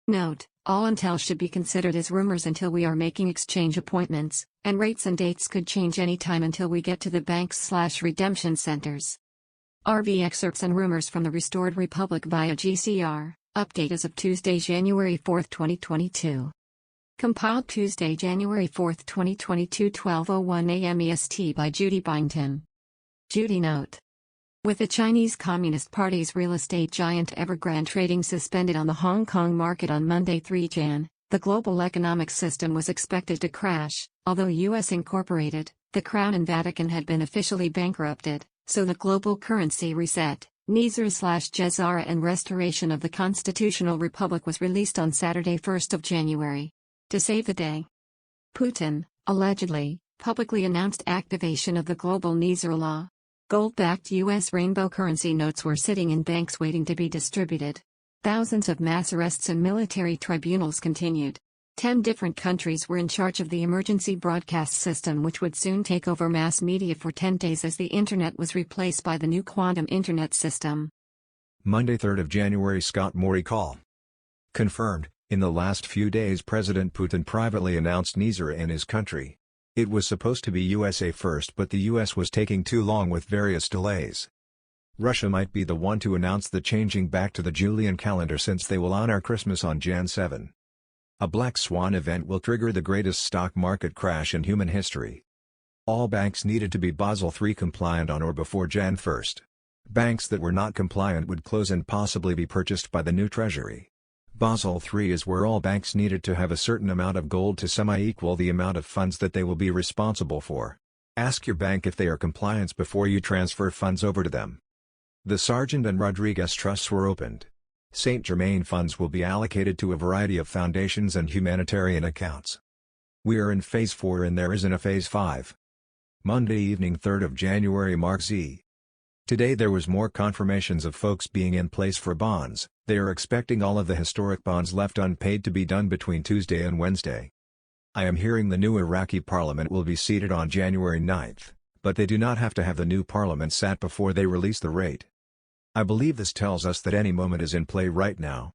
Note: all intel should be considered as rumors until we are making exchange appointments, and rates and dates could change anytime until we get to the banks/redemption centers. RV excerpts and rumors from the Restored Republic via GCR. Update as of Tuesday, January 4, 2022. Compiled Tuesday, January 4, 2022, 12:01 a.m. EST by Judy Byington. Judy note: with the Chinese Communist Party's real estate giant Evergrande trading suspended on the Hong Kong market on Monday 3 Jan, the global economic system was expected to crash, although U.S. Incorporated, the Crown and Vatican had been officially bankrupted, so the global currency reset, GCR and restoration of the Constitutional Republic was released on Saturday 1 January. To save the day, Putin, allegedly, publicly announced activation of the global GCR law. Gold-backed U.S. rainbow currency notes were sitting in banks waiting to be distributed. Thousands of mass arrests and military tribunals continued. 10 different countries were in charge of the emergency broadcast system, which would soon take over mass media for 10 days as the internet was replaced by the new quantum internet system. Monday 3 January. Scott Mowry call confirmed. In the last few days, President Putin privately announced GCR in his country. It was supposed to be USA first, but the US was taking too long with various delays. Russia might be the one to announce the changing back to the Julian calendar, since they will honor Christmas on Jan 7. A black swan event will trigger the greatest stock market crash in human history. All banks needed to be Basel III compliant on or before Jan 1. Banks that were not compliant would close and possibly be purchased by the new Treasury. Basel III is where all banks needed to have a certain amount of gold to semi-equal the amount of funds that they will be responsible for. Ask your bank if they are compliant before you transfer funds over to them. The Sargent and Rodriguez trusts were opened. Saint Germain funds will be allocated to a variety of foundations and humanitarian accounts. We are in Phase 4 and there isn't a Phase 5. Monday evening 3 January. Mark Z. Today there was more confirmations of folks being in place for bonds. They are expecting all of the historic bonds left unpaid to be done between Tuesday and Wednesday. I am hearing the new Iraqi parliament will be seated on January 9, but they do not have to have the new parliament sat before they release the rate. I believe this tells us that any moment is in play right now.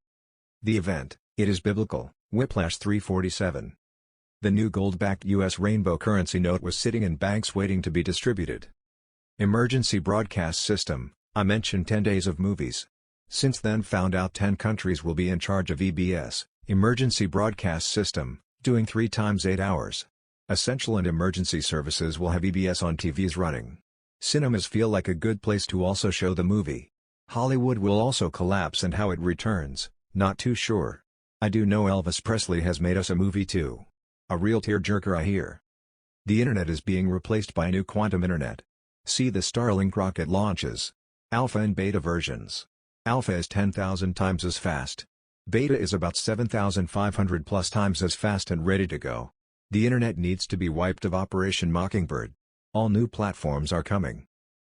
The event, it is biblical. Whiplash 347. The new gold-backed U.S. rainbow currency note was sitting in banks waiting to be distributed. Emergency broadcast system, I mentioned 10 days of movies. Since then found out 10 countries will be in charge of EBS, emergency broadcast system, doing 3 times 8 hours. Essential and emergency services will have EBS on TVs running. Cinemas feel like a good place to also show the movie. Hollywood will also collapse, and how it returns, not too sure. I do know Elvis Presley has made us a movie too. A real tearjerker, I hear. The internet is being replaced by a new quantum internet. See the Starlink rocket launches. Alpha and beta versions. Alpha is 10,000 times as fast. Beta is about 7,500 plus times as fast and ready to go. The internet needs to be wiped of Operation Mockingbird. All new platforms are coming.